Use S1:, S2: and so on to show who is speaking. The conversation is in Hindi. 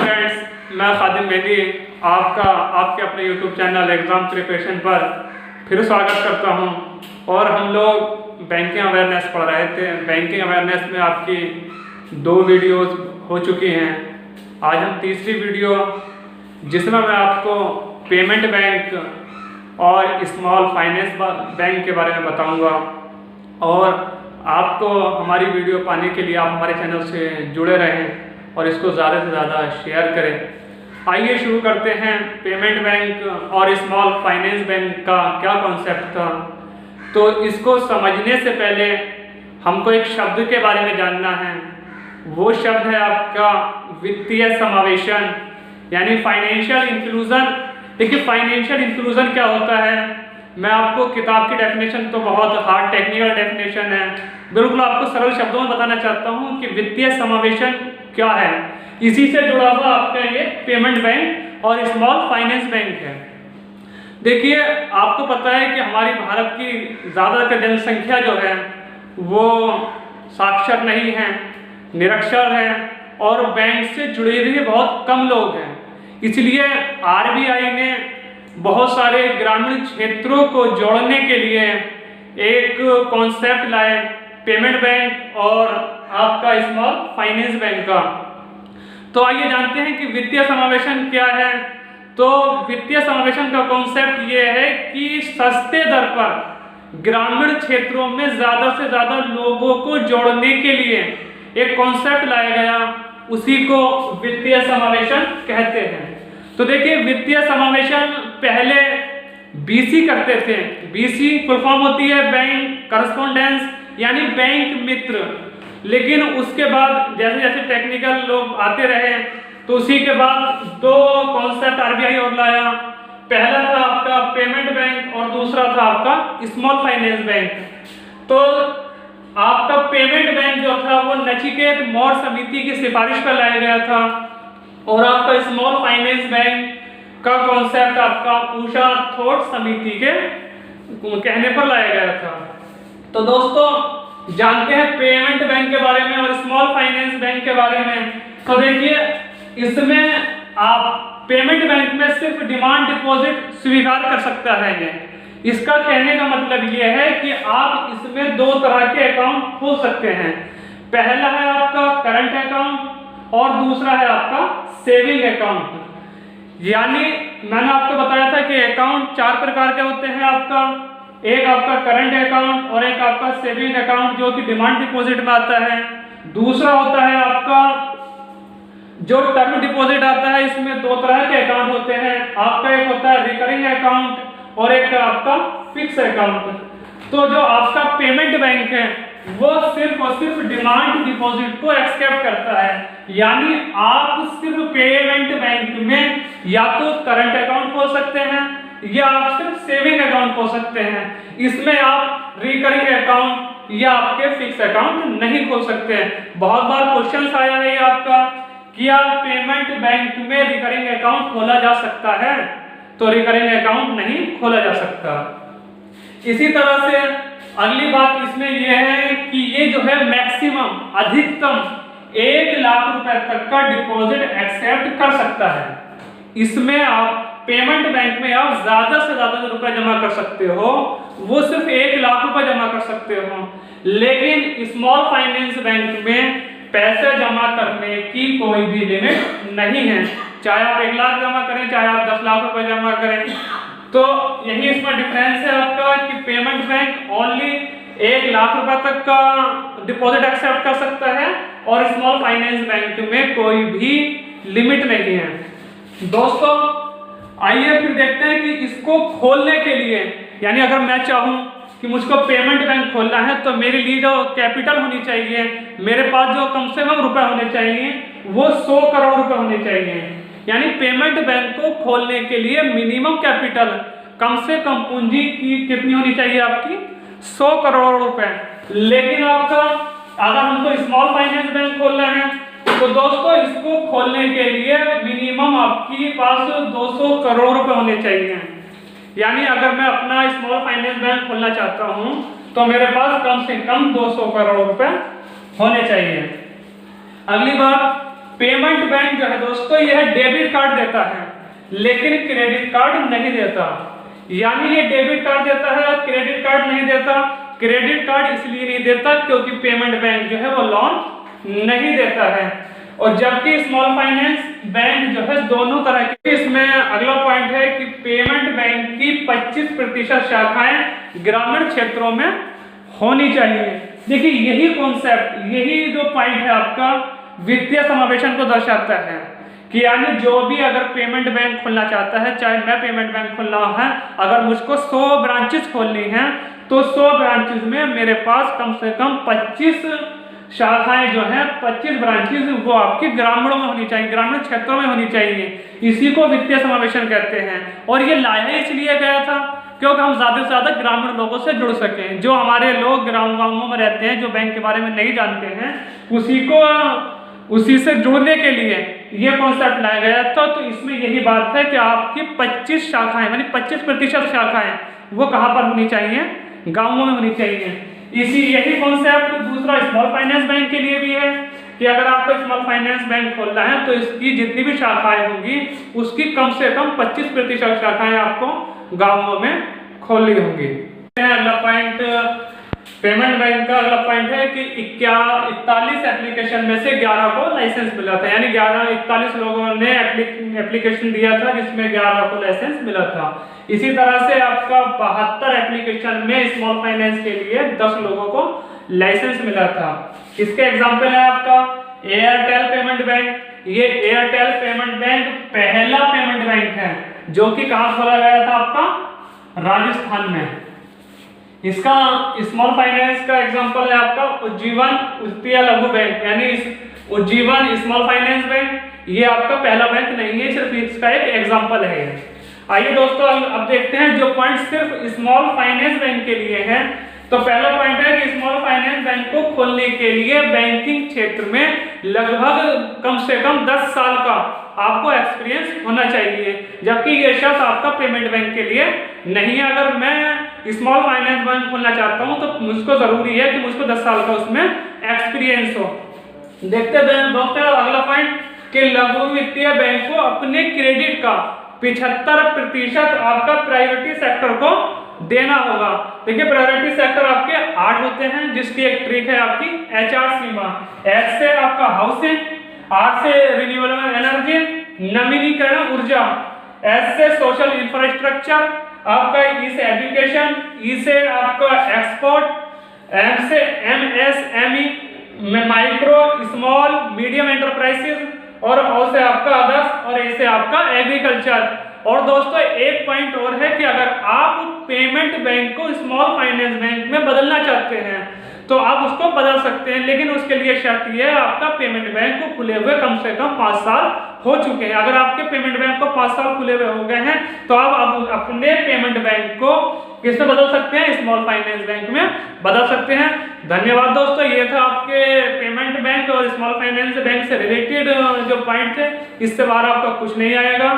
S1: फ्रेंड्स, मैं खादिम मेहदी आपके अपने यूट्यूब चैनल एग्ज़ाम प्रिपरेशन पर फिर स्वागत करता हूं। और हम लोग बैंकिंग अवेयरनेस पढ़ रहे थे। बैंकिंग अवेयरनेस में आपकी 2 वीडियोस हो चुकी हैं। आज हम तीसरी वीडियो जिसमें मैं आपको पेमेंट बैंक और स्मॉल फाइनेंस बैंक के बारे में बताऊंगा। और आपको हमारी वीडियो पाने के लिए आप हमारे चैनल से जुड़े रहें और इसको ज़्यादा से ज़्यादा शेयर करें। आइए शुरू करते हैं। पेमेंट बैंक और स्मॉल फाइनेंस बैंक का क्या कॉन्सेप्ट था, तो इसको समझने से पहले हमको एक शब्द के बारे में जानना है। वो शब्द है आपका वित्तीय समावेशन, यानी फाइनेंशियल इंक्लूजन। देखिए, फाइनेंशियल इंक्लूजन क्या होता है, मैं आपको किताब की डेफिनेशन तो बहुत हार्ड टेक्निकल डेफिनेशन है, बिल्कुल आपको सरल शब्दों में बताना चाहता हूँ कि वित्तीय समावेशन क्या है। इसी से जुड़ा हुआ आपका ये पेमेंट बैंक और स्मॉल फाइनेंस बैंक है। देखिए, आपको पता है कि हमारी भारत की ज़्यादातर जनसंख्या जो है वो साक्षर नहीं है, निरक्षर है और बैंक से जुड़े हुए बहुत कम लोग हैं। इसलिए आरबीआई ने बहुत सारे ग्रामीण क्षेत्रों को जोड़ने के लिए एक कॉन्सेप्ट लाए, पेमेंट बैंक और आपका स्मॉल फाइनेंस बैंक का। तो आइए जानते हैं कि वित्तीय समावेशन क्या है। तो वित्तीय समावेशन का कॉन्सेप्ट ये है कि सस्ते दर पर ग्रामीण क्षेत्रों में ज़्यादा से ज़्यादा लोगों को जोड़ने के लिए एक कॉन्सेप्ट लाया गया, उसी को वित्तीय समावेशन कहते हैं। तो देखिए, वित्तीय समावेशन पहले बीसी करते थे। बीसी फुल फॉर्म होती है बैंक करस्पॉन्डेंस, यानी बैंक मित्र। लेकिन उसके बाद जैसे जैसे टेक्निकल लोग आते रहे तो उसी के बाद 2 कॉन्सेप्ट आरबीआई और लाया। पहला था आपका पेमेंट बैंक और दूसरा था आपका स्मॉल फाइनेंस बैंक। तो आपका पेमेंट बैंक जो था वो नचिकेत मौर्य समिति की सिफारिश पर लाया गया था और आपका स्मॉल फाइनेंस बैंक का कॉन्सेप्ट आपका उषा थोट समिति के कहने पर लाया गया था। तो दोस्तों, जानते हैं पेमेंट बैंक के बारे में और स्मॉल फाइनेंस बैंक के बारे में। तो देखिए, इसमें आप पेमेंट बैंक में सिर्फ डिमांड डिपॉजिट स्वीकार कर सकता है। ये इसका कहने का मतलब ये है कि आप इसमें 2 तरह के अकाउंट खोल सकते हैं। पहला है आपका करंट अकाउंट और दूसरा है आपका सेविंग अकाउंट। यानी मैंने आपको बताया था कि अकाउंट 4 प्रकार के होते हैं। एक आपका करंट अकाउंट और एक आपका सेविंग अकाउंट जो कि डिमांड डिपॉजिट में आता है। दूसरा होता है आपका जो टर्म डिपॉजिट आता है। इसमें 2 तरह के अकाउंट होते हैं। आपका एक होता है रिकरिंग अकाउंट और एक आपका फिक्स अकाउंट। तो जो आपका पेमेंट बैंक है वो सिर्फ और सिर्फ डिमांड डिपॉजिट को एक्सेप्ट करता है। यानी आप सिर्फ पेमेंट बैंक में या तो करंट अकाउंट खोल सकते हैं या आप सिर्फ सेविंग अकाउंट खोल सकते हैं। इसमें आप रिकरिंग अकाउंट या आपके फिक्स अकाउंट नहीं खोल सकते। बहुत बार क्वेश्चन आया है आपका, क्या पेमेंट बैंक में रिकरिंग अकाउंट खोला जा सकता है? तो रिकरिंग अकाउंट नहीं खोला जा सकता। इसी तरह से अगली बात इसमें यह है कि ये जो है मैक्सिमम अधिकतम 1 लाख रुपए तक का डिपॉजिट एक्सेप्ट कर सकता है। इसमें आप पेमेंट बैंक में आप ज्यादा से ज्यादा जो रुपए जमा कर सकते हो वो सिर्फ 1 लाख रुपए जमा कर सकते हो। लेकिन स्मॉल फाइनेंस बैंक में पैसे जमा करने की कोई भी लिमिट नहीं है। चाहे आप 1 लाख जमा करें, चाहे आप 10 लाख रुपए जमा करें। तो यही इसमें डिफरेंस है आपका कि पेमेंट बैंक ओनली 1 लाख रुपए तक का डिपॉजिट एक्सेप्ट कर सकता है और स्मॉल फाइनेंस बैंक में कोई भी लिमिट नहीं है। दोस्तों, आइए फिर देखते हैं कि इसको खोलने के लिए, यानी अगर मैं चाहूँ कि मुझको पेमेंट बैंक खोलना है तो मेरे लिए जो कैपिटल होनी चाहिए, मेरे पास जो कम से कम रुपए होने चाहिए वो 100 करोड़ रुपए होने चाहिए। यानी पेमेंट बैंक को खोलने के लिए मिनिमम कैपिटल, कम से कम पूंजी की कितनी होनी चाहिए आपकी? 100 करोड़ रुपए। लेकिन आपका अगर हमको स्मॉल फाइनेंस बैंक खोलना है तो दोस्तों इसको खोलने के लिए मिनिमम आपके पास 200 करोड़ रुपए होने चाहिए। यानी अगर मैं अपना स्मॉल फाइनेंस बैंक खोलना चाहता हूं तो मेरे पास कम से कम 200 करोड़ रुपए होने चाहिए। अगली बात, पेमेंट बैंक जो है दोस्तों यह डेबिट कार्ड देता है लेकिन क्रेडिट कार्ड नहीं देता। यानी ये डेबिट कार्ड देता है और क्रेडिट कार्ड नहीं देता। क्रेडिट कार्ड इसलिए नहीं देता क्योंकि पेमेंट बैंक जो है वो लोन नहीं देता है। और जबकि स्मॉल फाइनेंस बैंक जो है दोनों तरह के। इसमें अगला पॉइंट है कि पेमेंट बैंक की 25% शाखाएं ग्रामीण क्षेत्रों में होनी चाहिए। देखिए यही कॉन्सेप्ट, यही जो पॉइंट है आपका वित्तीय समावेशन को दर्शाता है कि यानी जो भी अगर पेमेंट बैंक खोलना चाहता है, चाहे मैं पेमेंट बैंक खोलना है, अगर मुझको 100 ब्रांचेस खोलनी है तो 100 ब्रांचेस में मेरे पास कम से कम 25 शाखाएं जो हैं, 25 ब्रांचेस वो आपके ग्रामीणों में होनी चाहिए, ग्रामीण क्षेत्रों में होनी चाहिए। इसी को वित्तीय समावेशन कहते हैं। और ये लाया इसलिए गया था क्योंकि हम ज़्यादा से ज़्यादा ग्रामीण लोगों से जुड़ सकें। जो हमारे लोग गाँवों में रहते हैं, जो बैंक के बारे में नहीं जानते हैं, उसी से जुड़ने के लिए ये कॉन्सेप्ट लाया गया था। तो इसमें यही बात है कि आपकी 25 शाखाएं यानी 25% शाखाएं वो कहाँ पर होनी चाहिए, गाँवों में होनी चाहिए। यही कॉन्सेप्ट दूसरा स्मॉल फाइनेंस बैंक के लिए भी है कि अगर आपको स्मॉल फाइनेंस बैंक खोलना है तो इसकी जितनी भी शाखाएं होंगी उसकी कम से कम 25% शाखाएं आपको गाँवों में खोलनी होंगी। अगला पॉइंट पेमेंट बैंक का अगला पॉइंट है कि 41 एप्लीकेशन में से 11 को लाइसेंस मिला था। यानी 41 लोगों ने एप्लीकेशन दिया था जिसमें 11 को लाइसेंस मिला था। इसी तरह से आपका 72 एप्लीकेशन में स्मॉल फाइनेंस के लिए 10 लोगों को लाइसेंस मिला था। इसके एग्जाम्पल है आपका एयरटेल पेमेंट बैंक। ये एयरटेल पेमेंट बैंक पहला पेमेंट बैंक है जो कि कहाँ खोला गया था, आपका राजस्थान में। इसका स्मॉल फाइनेंस का एग्जांपल है आपका उज्जीवन वित्तीय लघु बैंक। यानी उज्जीवन स्मॉल फाइनेंस बैंक ये आपका पहला बैंक नहीं है, सिर्फ इसका एक एग्जांपल है। आइए दोस्तों अब देखते हैं जो पॉइंट सिर्फ स्मॉल फाइनेंस बैंक के लिए है। तो पहला पॉइंट है कि स्मॉल फाइनेंस बैंक को खोलने के लिए बैंकिंग क्षेत्र में लगभग कम से कम 10 साल का आपको एक्सपीरियंस होना चाहिए, जबकि ये शर्त आपका पेमेंट बैंक के लिए नहीं है। अगर मैं स्मॉल फाइनेंस बैंक खोलना चाहता हूं तो मुझको जरूरी है कि मुझको 10 साल का उसमें एक्सपीरियंस हो। देखते हैं दोस्तों अगला पॉइंट कि लघु वित्तीय बैंक को अपने क्रेडिट का 75% आपका प्रायोरिटी सेक्टर को देना होगा। देखिए प्रायोरिटी सेक्टर आपके 8 होते हैं, जिसकी एक ट्रिक है आपकी HR सीमा। H से आपका हाउसिंग, R से रिन्यूएबल एनर्जी नवीनीकरण ऊर्जा, S से सोशल इंफ्रास्ट्रक्चर, आपका E से एजुकेशन, E से आपका एक्सपोर्ट, M से MSME micro small medium enterprises, और O से आपका अदर्स, और A से आपका एग्रीकल्चर। और दोस्तों एक पॉइंट और है कि अगर आप पेमेंट बैंक को स्मॉल फाइनेंस बैंक में बदलना चाहते हैं तो आप उसको बदल सकते हैं, लेकिन उसके लिए शर्त यह है आपका पेमेंट बैंक को खुले हुए कम से कम 5 साल हो चुके हैं। अगर आपके पेमेंट बैंक को 5 साल खुले हुए हो गए हैं तो आप अपने पेमेंट बैंक को किसमें बदल सकते हैं, स्मॉल फाइनेंस बैंक में बदल सकते हैं। धन्यवाद दोस्तों, ये था आपके पेमेंट बैंक और स्मॉल फाइनेंस बैंक से रिलेटेड जो पॉइंट थे, इससे बाहर आपका कुछ नहीं आएगा।